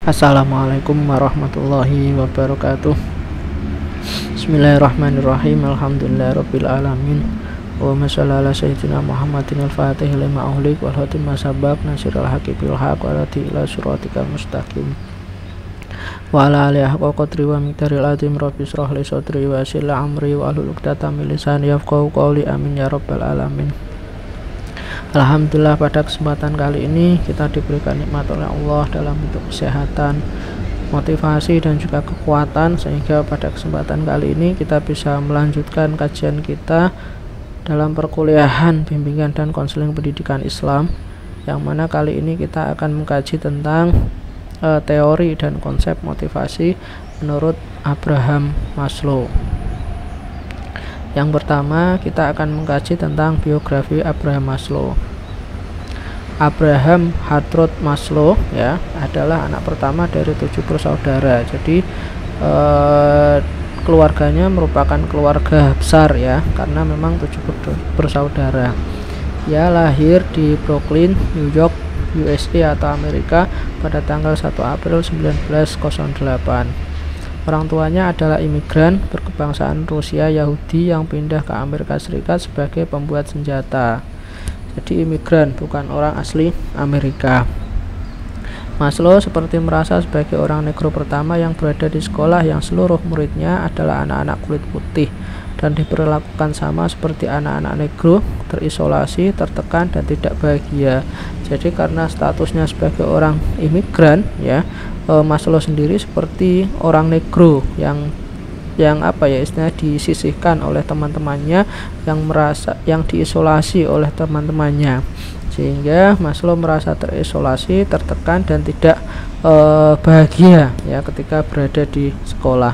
Assalamualaikum warahmatullahi wabarakatuh. Bismillahirrahmanirrahim. Alhamdulillahirabbil alamin. Wa shallallahu ala sayyidina Muhammadin al-fatih lima uhlik wal khatim sabab nasirul haqqi bil haqq wa lati ila siratikal mustaqim. Wa ala alihi haqqa qadri wa miqdaril azim. Rabbi shrah li sadri wa yassir li amri wa hlul 'uqdatam min lisani yafqahu qawli. Amin ya rabbal alamin. Alhamdulillah, pada kesempatan kali ini kita diberikan nikmat oleh Allah dalam bentuk kesehatan, motivasi dan juga kekuatan, sehingga pada kesempatan kali ini kita bisa melanjutkan kajian kita dalam perkuliahan bimbingan dan konseling pendidikan Islam, yang mana kali ini kita akan mengkaji tentang teori dan konsep motivasi menurut Abraham Maslow. Yang pertama, kita akan mengkaji tentang biografi Abraham Maslow. Abraham Harold Maslow ya adalah anak pertama dari 7 bersaudara. Jadi keluarganya merupakan keluarga besar ya, karena memang 7 bersaudara. Ia lahir di Brooklyn, New York, USA atau Amerika pada tanggal 1 April 1908. Orang tuanya adalah imigran berkebangsaan Rusia Yahudi yang pindah ke Amerika Serikat sebagai pembuat senjata. Jadi imigran, bukan orang asli Amerika. Maslow seperti merasa sebagai orang negro pertama yang berada di sekolah yang seluruh muridnya adalah anak-anak kulit putih dan diperlakukan sama seperti anak-anak negro, terisolasi, tertekan dan tidak bahagia. Jadi karena statusnya sebagai orang imigran ya, Maslow sendiri seperti orang negro yang istilahnya disisihkan oleh teman-temannya, yang diisolasi oleh teman-temannya, sehingga Maslow merasa terisolasi, tertekan dan tidak bahagia ya ketika berada di sekolah.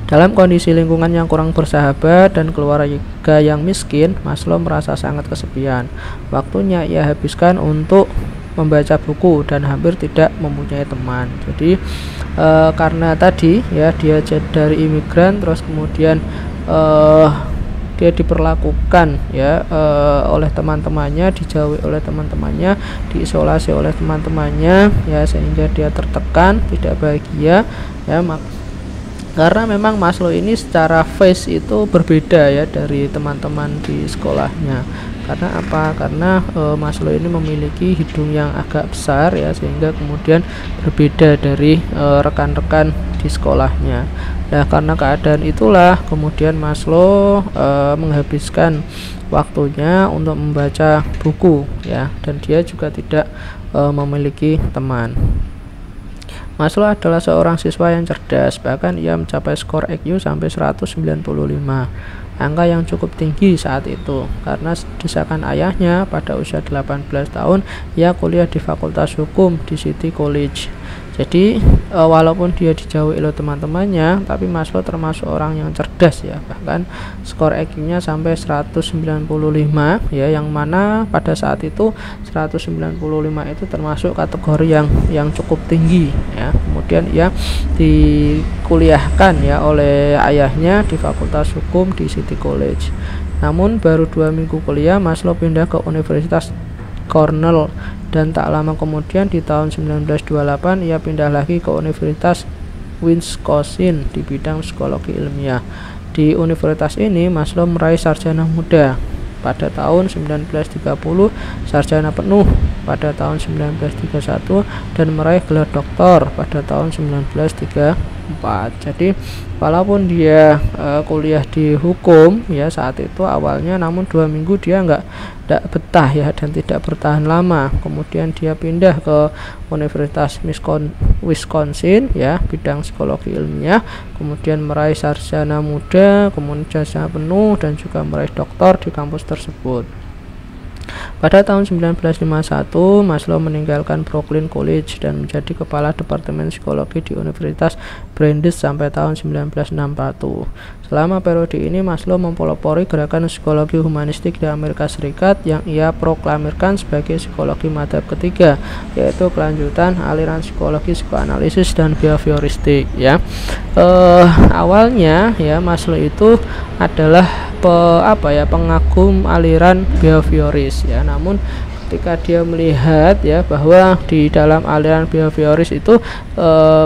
Dalam kondisi lingkungan yang kurang bersahabat dan keluarga yang miskin, Maslow merasa sangat kesepian. Waktunya ia habiskan untuk membaca buku dan hampir tidak mempunyai teman. Jadi karena tadi ya dia dari imigran, terus kemudian dia diperlakukan ya oleh teman-temannya, dijauhi oleh teman-temannya, diisolasi oleh teman-temannya ya, sehingga dia tertekan, tidak bahagia ya. Karena memang Maslow ini secara face itu berbeda ya dari teman-teman di sekolahnya. Karena apa? Karena Maslow ini memiliki hidung yang agak besar ya, sehingga kemudian berbeda dari rekan-rekan di sekolahnya. Nah, karena keadaan itulah kemudian Maslow menghabiskan waktunya untuk membaca buku ya, dan dia juga tidak memiliki teman. Maslow adalah seorang siswa yang cerdas, bahkan ia mencapai skor IQ sampai 195, angka yang cukup tinggi saat itu. Karena desakan ayahnya, pada usia 18 tahun ia kuliah di Fakultas Hukum di City College. Jadi walaupun dia dijauhi oleh teman-temannya, tapi Maslow termasuk orang yang cerdas ya, bahkan skor IQ-nya sampai 195 ya, yang mana pada saat itu 195 itu termasuk kategori yang cukup tinggi ya. Kemudian ia dikuliahkan ya oleh ayahnya di Fakultas Hukum di City College. Namun baru 2 minggu kuliah, Maslow pindah ke Universitas Cornell, dan tak lama kemudian di tahun 1928 ia pindah lagi ke Universitas Wisconsin di bidang psikologi ilmiah. Di universitas ini Maslow meraih sarjana muda pada tahun 1930, sarjana penuh pada tahun 1931 dan meraih gelar doktor pada tahun 1934. Jadi walaupun dia kuliah di hukum ya saat itu awalnya, namun 2 minggu dia nggak betah ya dan tidak bertahan lama. Kemudian dia pindah ke Universitas Wisconsin ya, bidang psikologi ilmiah, kemudian meraih sarjana muda, kemudian sarjana penuh dan juga meraih doktor di kampus tersebut. Pada tahun 1951, Maslow meninggalkan Brooklyn College dan menjadi kepala Departemen Psikologi di Universitas Brandeis sampai tahun 1961. Selama periode ini Maslow mempelopori gerakan psikologi humanistik di Amerika Serikat yang ia proklamirkan sebagai psikologi madzhab ketiga, yaitu kelanjutan aliran psikologi psikoanalisis dan behavioristik ya. Awalnya ya Maslow itu adalah pengagum aliran behavioris ya, namun ketika dia melihat ya bahwa di dalam aliran behavioris itu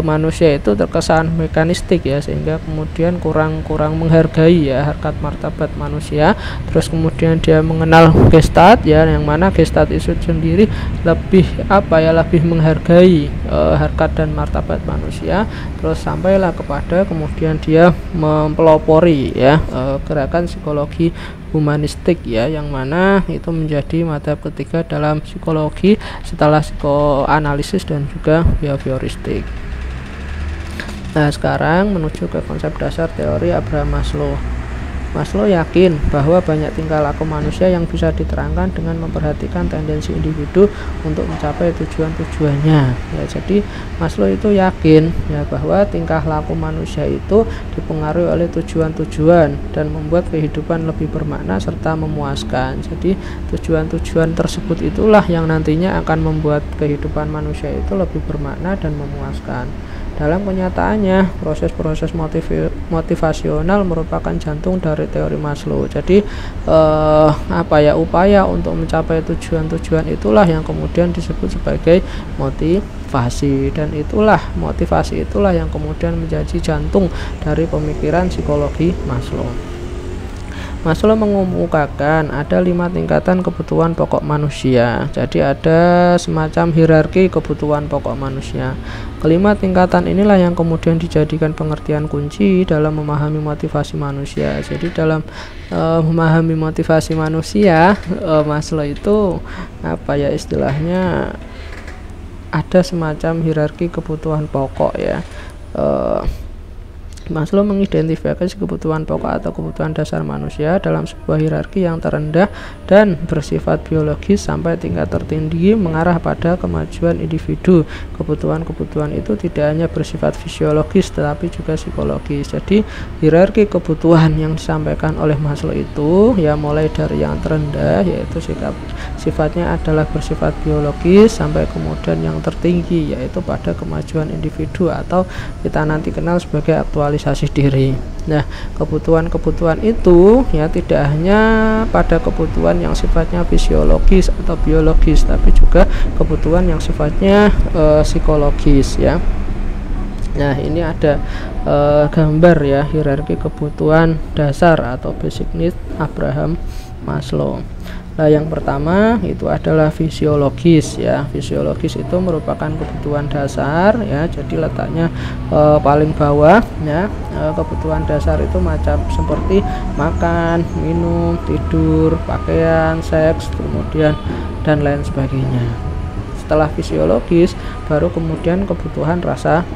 manusia itu terkesan mekanistik ya, sehingga kemudian kurang menghargai ya harkat martabat manusia. Terus kemudian dia mengenal Gestalt ya, yang mana Gestalt itu sendiri lebih lebih menghargai harkat dan martabat manusia. Terus sampailah kepada kemudian dia mempelopori ya gerakan psikologi humanistik ya, yang mana itu menjadi madhab ketiga dalam psikologi setelah psikoanalisis dan juga behavioristik. Nah, sekarang menuju ke konsep dasar teori Abraham Maslow. Maslow yakin bahwa banyak tingkah laku manusia yang bisa diterangkan dengan memperhatikan tendensi individu untuk mencapai tujuan-tujuannya. Ya, jadi Maslow itu yakin ya bahwa tingkah laku manusia itu dipengaruhi oleh tujuan-tujuan dan membuat kehidupan lebih bermakna serta memuaskan. Jadi tujuan-tujuan tersebut itulah yang nantinya akan membuat kehidupan manusia itu lebih bermakna dan memuaskan. Dalam kenyataannya, proses-proses motivasional merupakan jantung dari teori Maslow. Jadi upaya untuk mencapai tujuan-tujuan itulah yang kemudian disebut sebagai motivasi, dan motivasi itulah yang kemudian menjadi jantung dari pemikiran psikologi Maslow. Maslow mengemukakan ada 5 tingkatan kebutuhan pokok manusia. Jadi ada semacam hierarki kebutuhan pokok manusia. Kelima tingkatan inilah yang kemudian dijadikan pengertian kunci dalam memahami motivasi manusia. Jadi dalam memahami motivasi manusia, Maslow itu istilahnya ada semacam hierarki kebutuhan pokok ya. Maslow mengidentifikasi kebutuhan pokok atau kebutuhan dasar manusia dalam sebuah hierarki yang terendah dan bersifat biologis sampai tingkat tertinggi mengarah pada kemajuan individu. Kebutuhan-kebutuhan itu tidak hanya bersifat fisiologis tetapi juga psikologis. Jadi hierarki kebutuhan yang disampaikan oleh Maslow itu ya mulai dari yang terendah, yaitu sifatnya adalah bersifat biologis, sampai kemudian yang tertinggi yaitu pada kemajuan individu atau kita nanti kenal sebagai aktualisasi diri. Nah, kebutuhan-kebutuhan itu ya tidak hanya pada kebutuhan yang sifatnya fisiologis atau biologis, tapi juga kebutuhan yang sifatnya psikologis ya. Nah, ini ada gambar ya hierarki kebutuhan dasar atau basic needs Abraham Maslow. Nah, yang pertama itu adalah fisiologis ya. Fisiologis itu merupakan kebutuhan dasar ya. Jadi letaknya paling bawah ya. Kebutuhan dasar itu macam seperti makan, minum, tidur, pakaian, seks, kemudian dan lain sebagainya. Setelah fisiologis baru kemudian kebutuhan rasa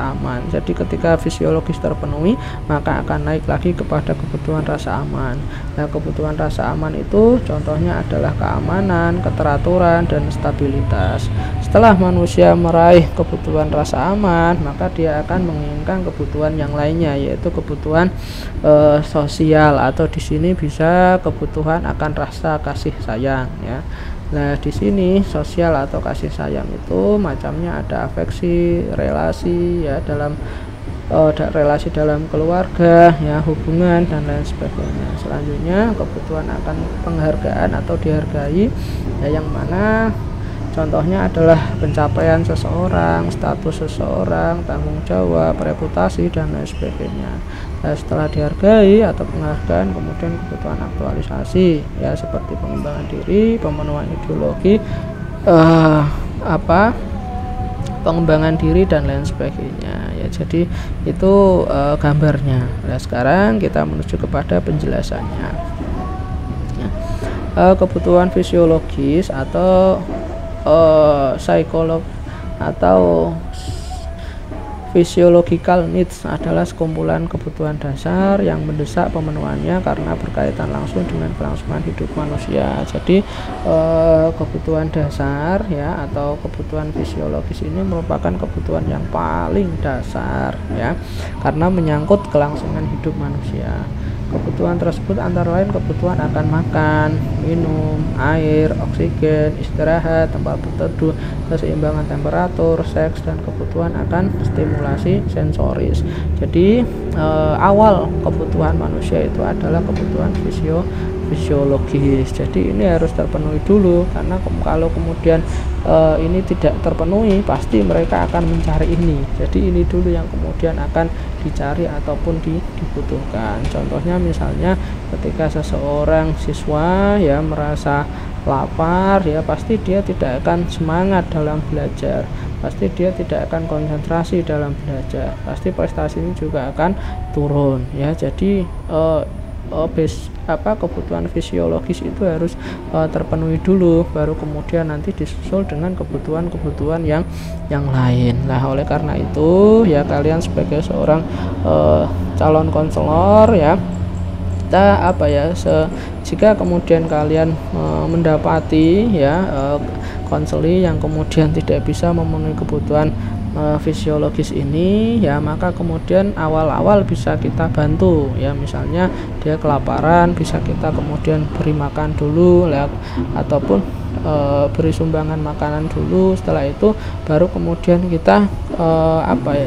aman. Jadi ketika fisiologis terpenuhi maka akan naik lagi kepada kebutuhan rasa aman. Nah, kebutuhan rasa aman itu contohnya adalah keamanan, keteraturan, dan stabilitas. Setelah manusia meraih kebutuhan rasa aman, maka dia akan menginginkan kebutuhan yang lainnya, yaitu kebutuhan sosial, atau di sini bisa kebutuhan akan rasa kasih sayang ya. Nah, di sini sosial atau kasih sayang itu macamnya ada afeksi, relasi ya, dalam relasi dalam keluarga ya, hubungan dan lain sebagainya. Selanjutnya kebutuhan akan penghargaan atau dihargai ya, yang mana contohnya adalah pencapaian seseorang, status seseorang, tanggung jawab, reputasi dan lain sebagainya. Nah, setelah dihargai atau penghargaan, kemudian kebutuhan aktualisasi ya, seperti pengembangan diri, pemenuhan ideologi, pengembangan diri dan lain sebagainya ya. Jadi itu gambarnya. Nah, sekarang kita menuju kepada penjelasannya ya. Kebutuhan fisiologis atau psikolog atau physiological needs adalah sekumpulan kebutuhan dasar yang mendesak pemenuhannya karena berkaitan langsung dengan kelangsungan hidup manusia. Jadi kebutuhan dasar ya atau kebutuhan fisiologis ini merupakan kebutuhan yang paling dasar ya, karena menyangkut kelangsungan hidup manusia. Kebutuhan tersebut antara lain kebutuhan akan makan, minum, air, oksigen, istirahat, tempat berteduh, keseimbangan temperatur, seks, dan kebutuhan akan stimulasi sensoris. Jadi awal kebutuhan manusia itu adalah kebutuhan fisiologis. Jadi ini harus terpenuhi dulu, karena kalau kemudian ini tidak terpenuhi, pasti mereka akan mencari ini. Jadi ini dulu yang kemudian akan dicari ataupun dibutuhkan. Contohnya misalnya ketika seseorang siswa ya merasa lapar, ya pasti dia tidak akan semangat dalam belajar, pasti dia tidak akan konsentrasi dalam belajar, pasti prestasinya juga akan turun ya. Jadi kebutuhan fisiologis itu harus terpenuhi dulu, baru kemudian nanti disusul dengan kebutuhan-kebutuhan yang lain. Nah, oleh karena itu ya kalian sebagai seorang calon konselor ya, kita jika kemudian kalian mendapati ya konseling yang kemudian tidak bisa memenuhi kebutuhan fisiologis ini ya, maka kemudian awal-awal bisa kita bantu ya. Misalnya dia kelaparan, bisa kita kemudian beri makan dulu ataupun beri sumbangan makanan dulu. Setelah itu baru kemudian kita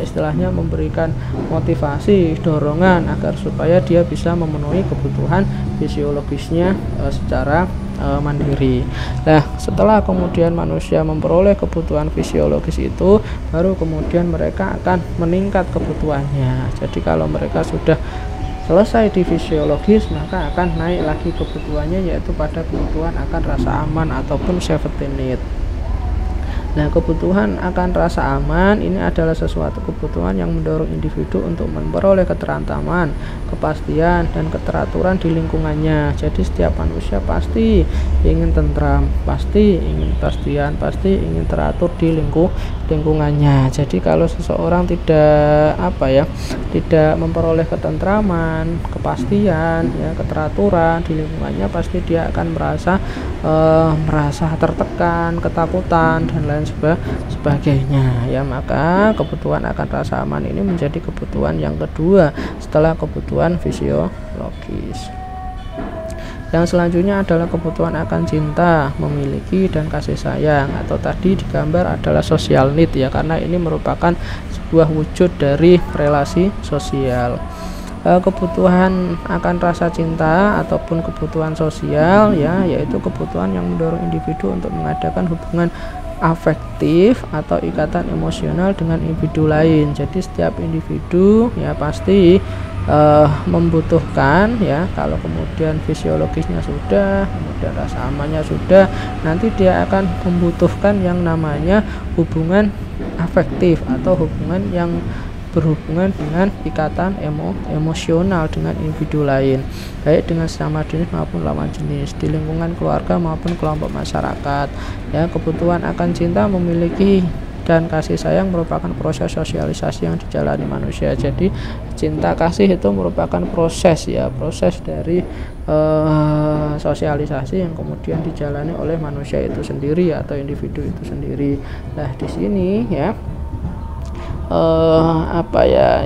istilahnya memberikan motivasi, dorongan agar supaya dia bisa memenuhi kebutuhan fisiologisnya secara mandiri. Nah, setelah kemudian manusia memperoleh kebutuhan fisiologis itu, baru kemudian mereka akan meningkat kebutuhannya. Jadi kalau mereka sudah selesai di fisiologis, maka akan naik lagi kebutuhannya, yaitu pada kebutuhan akan rasa aman ataupun safety need. Nah, kebutuhan akan rasa aman ini adalah sesuatu kebutuhan yang mendorong individu untuk memperoleh keterantaman, kepastian, dan keteraturan di lingkungannya. Jadi setiap manusia pasti ingin tentram, pasti ingin kepastian, pasti ingin teratur di lingkungannya. Jadi kalau seseorang tidak memperoleh ketentraman, kepastian, ya keteraturan di lingkungannya, pasti dia akan merasa tertekan, ketakutan, dan lain sebagainya ya. Maka kebutuhan akan rasa aman ini menjadi kebutuhan yang kedua setelah kebutuhan fisiologis. Yang selanjutnya adalah kebutuhan akan cinta, memiliki, dan kasih sayang, atau tadi digambar adalah social need ya, karena ini merupakan sebuah wujud dari relasi sosial. Kebutuhan akan rasa cinta ataupun kebutuhan sosial ya, yaitu kebutuhan yang mendorong individu untuk mengadakan hubungan afektif atau ikatan emosional dengan individu lain. Jadi setiap individu ya pasti membutuhkan ya, kalau kemudian fisiologisnya sudah, kemudian rasa amannya sudah, nanti dia akan membutuhkan yang namanya hubungan afektif atau hubungan yang berhubungan dengan ikatan emosional dengan individu lain, baik dengan sesama jenis maupun lawan jenis, di lingkungan keluarga maupun kelompok masyarakat ya. Kebutuhan akan cinta, memiliki, dan kasih sayang merupakan proses sosialisasi yang dijalani manusia. Jadi cinta kasih itu merupakan proses dari sosialisasi yang kemudian dijalani oleh manusia itu sendiri atau individu itu sendiri. Nah, di sini ya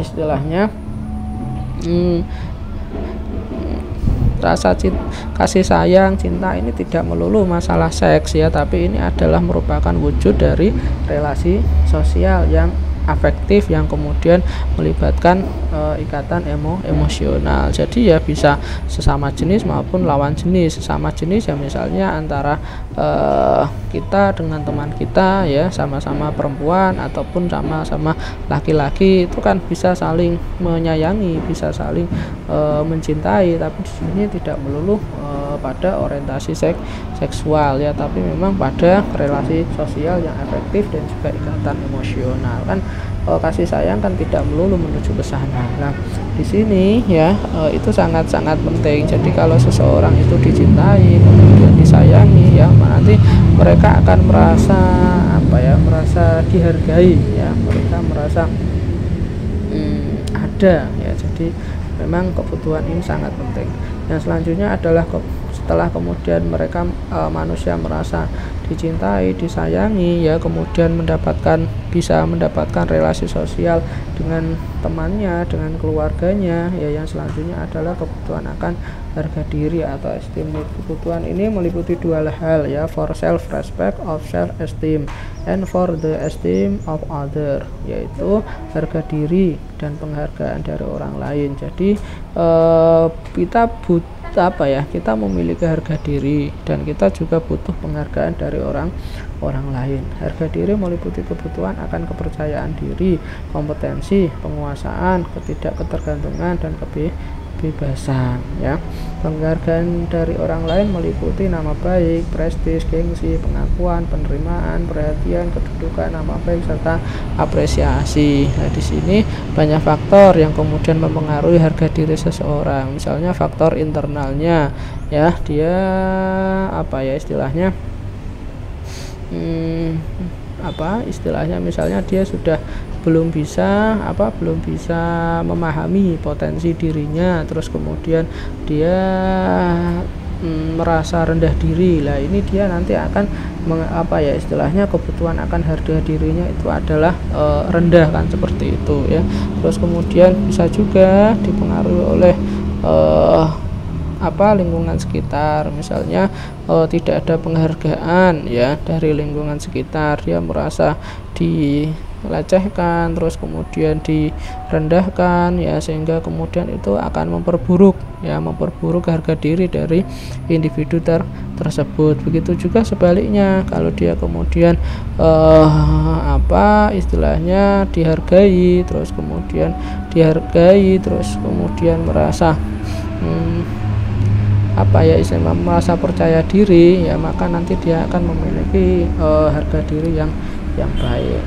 istilahnya rasa kasih sayang, cinta ini tidak melulu masalah seks ya, tapi ini adalah merupakan wujud dari relasi sosial yang afektif yang kemudian melibatkan ikatan emosional. Jadi ya bisa sesama jenis maupun lawan jenis. Sesama jenis ya misalnya antara kita dengan teman kita ya, sama-sama perempuan ataupun sama-sama laki-laki, itu kan bisa saling menyayangi, bisa saling mencintai, tapi di sini tidak melulu pada orientasi seksual ya, tapi memang pada relasi sosial yang efektif dan juga ikatan emosional. Kan kasih sayang kan tidak melulu menuju ke sana. Nah, di sini ya itu sangat-sangat penting. Jadi kalau seseorang itu dicintai, kemudian disayangi ya, nanti mereka akan merasa merasa dihargai ya, mereka merasa ada ya. Jadi memang kebutuhan ini sangat penting. Yang selanjutnya adalah setelah kemudian mereka manusia merasa dicintai, disayangi ya, kemudian bisa mendapatkan relasi sosial dengan temannya, dengan keluarganya ya. Yang selanjutnya adalah kebutuhan akan harga diri atau esteem. Kebutuhan ini meliputi dua hal ya, for self respect of self esteem and for the esteem of other, yaitu harga diri dan penghargaan dari orang lain. Jadi kita apa ya, kita memiliki harga diri dan kita juga butuh penghargaan dari orang lain. Harga diri meliputi kebutuhan akan kepercayaan diri, kompetensi, penguasaan, ketidakketergantungan, dan kebebasan ya. Penghargaan dari orang lain meliputi nama baik, prestis, gengsi, pengakuan, penerimaan, perhatian, kedudukan, nama baik, serta apresiasi. Nah, di sini banyak faktor yang kemudian mempengaruhi harga diri seseorang. Misalnya faktor internalnya ya, dia apa ya istilahnya misalnya dia sudah belum bisa memahami potensi dirinya, terus kemudian dia merasa rendah diri. Lah ini dia nanti akan kebutuhan akan harga dirinya itu adalah rendah kan, seperti itu ya. Terus kemudian bisa juga dipengaruhi oleh lingkungan sekitar. Misalnya tidak ada penghargaan ya dari lingkungan sekitar, dia merasa dilecehkan, terus kemudian direndahkan ya, sehingga kemudian itu akan memperburuk harga diri dari individu tersebut. Begitu juga sebaliknya, kalau dia kemudian dihargai, terus kemudian merasa merasa percaya diri ya, maka nanti dia akan memiliki harga diri yang baik.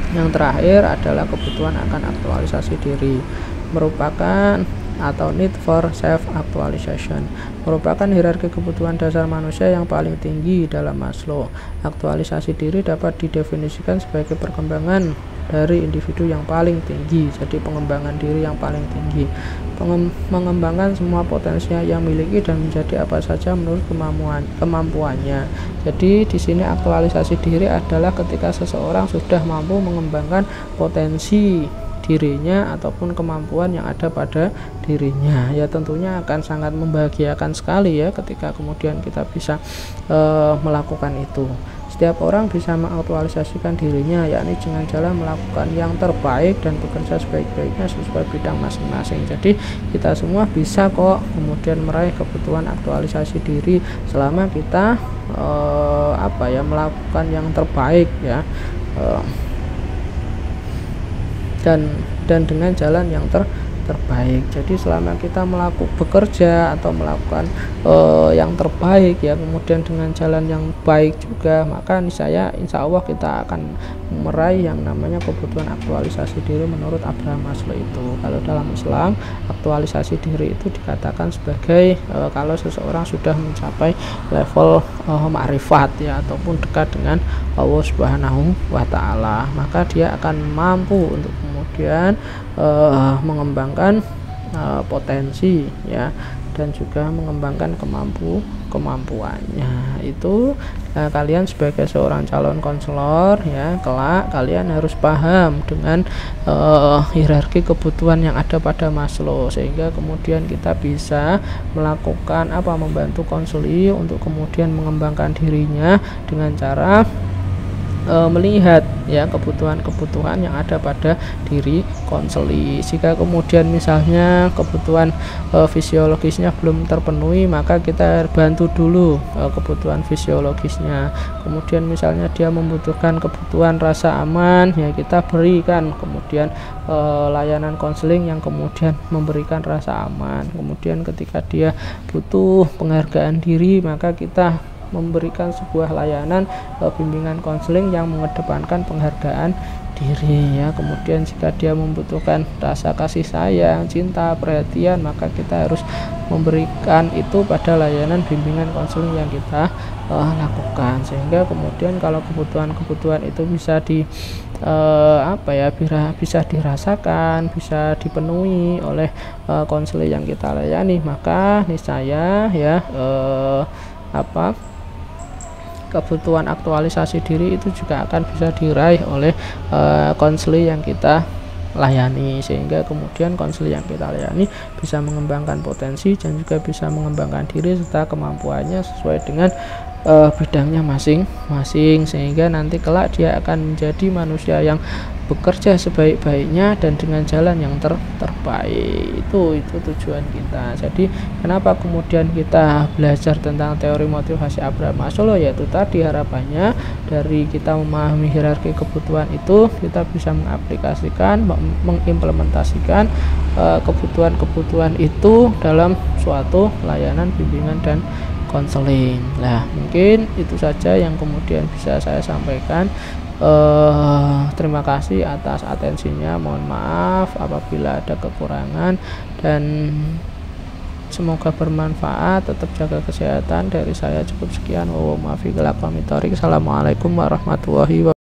Yang terakhir adalah kebutuhan akan aktualisasi diri, merupakan atau need for self actualization, merupakan hierarki kebutuhan dasar manusia yang paling tinggi dalam Maslow. Aktualisasi diri dapat didefinisikan sebagai perkembangan dari individu yang paling tinggi. Jadi pengembangan diri yang paling tinggi, mengembangkan semua potensinya yang miliki dan menjadi apa saja menurut kemampuannya. Jadi di sini aktualisasi diri adalah ketika seseorang sudah mampu mengembangkan potensi dirinya ataupun kemampuan yang ada pada dirinya. Ya tentunya akan sangat membahagiakan sekali ya ketika kemudian kita bisa melakukan itu. Setiap orang bisa mengaktualisasikan dirinya, yakni dengan jalan melakukan yang terbaik dan bekerja sebaik-baiknya sesuai bidang masing-masing. Jadi kita semua bisa kok kemudian meraih kebutuhan aktualisasi diri selama kita melakukan yang terbaik ya, dan dengan jalan yang terbaik. Jadi selama kita bekerja atau melakukan yang terbaik ya, kemudian dengan jalan yang baik juga, maka insya Allah kita akan meraih yang namanya kebutuhan aktualisasi diri menurut Abraham Maslow itu. Kalau dalam Islam, aktualisasi diri itu dikatakan sebagai kalau seseorang sudah mencapai level ma'rifat ya, ataupun dekat dengan Allah Subhanahu wa Ta'ala, maka dia akan mampu untuk kemudian mengembangkan potensi ya, dan juga mengembangkan kemampuannya. Itu kalian sebagai seorang calon konselor ya, kelak kalian harus paham dengan hierarki kebutuhan yang ada pada Maslow, sehingga kemudian kita bisa melakukan membantu konseli untuk kemudian mengembangkan dirinya dengan cara melihat ya kebutuhan-kebutuhan yang ada pada diri konseli. Jika kemudian misalnya kebutuhan fisiologisnya belum terpenuhi, maka kita bantu dulu kebutuhan fisiologisnya. Kemudian misalnya dia membutuhkan kebutuhan rasa aman, ya kita berikan kemudian layanan konseling yang kemudian memberikan rasa aman. Kemudian ketika dia butuh penghargaan diri, maka kita memberikan sebuah layanan bimbingan konseling yang mengedepankan penghargaan diri ya. Kemudian jika dia membutuhkan rasa kasih sayang, cinta, perhatian, maka kita harus memberikan itu pada layanan bimbingan konseling yang kita lakukan, sehingga kemudian kalau kebutuhan-kebutuhan itu bisa bisa dirasakan, bisa dipenuhi oleh konseling yang kita layani, maka niscaya ya kebutuhan aktualisasi diri itu juga akan bisa diraih oleh konseling yang kita layani, sehingga kemudian konseling yang kita layani bisa mengembangkan potensi dan juga bisa mengembangkan diri serta kemampuannya sesuai dengan bidangnya masing-masing, sehingga nanti kelak dia akan menjadi manusia yang bekerja sebaik-baiknya dan dengan jalan yang terbaik. Itu tujuan kita. Jadi kenapa kemudian kita belajar tentang teori motivasi Abraham Maslow, yaitu tadi harapannya dari kita memahami hierarki kebutuhan itu kita bisa mengaplikasikan, mengimplementasikan kebutuhan-kebutuhan itu dalam suatu layanan bimbingan dan konseling. Nah, mungkin itu saja yang kemudian bisa saya sampaikan. Terima kasih atas atensinya. Mohon maaf apabila ada kekurangan dan semoga bermanfaat. Tetap jaga kesehatan. Dari saya cukup sekian. Assalamualaikum warahmatullahi wabarakatuh.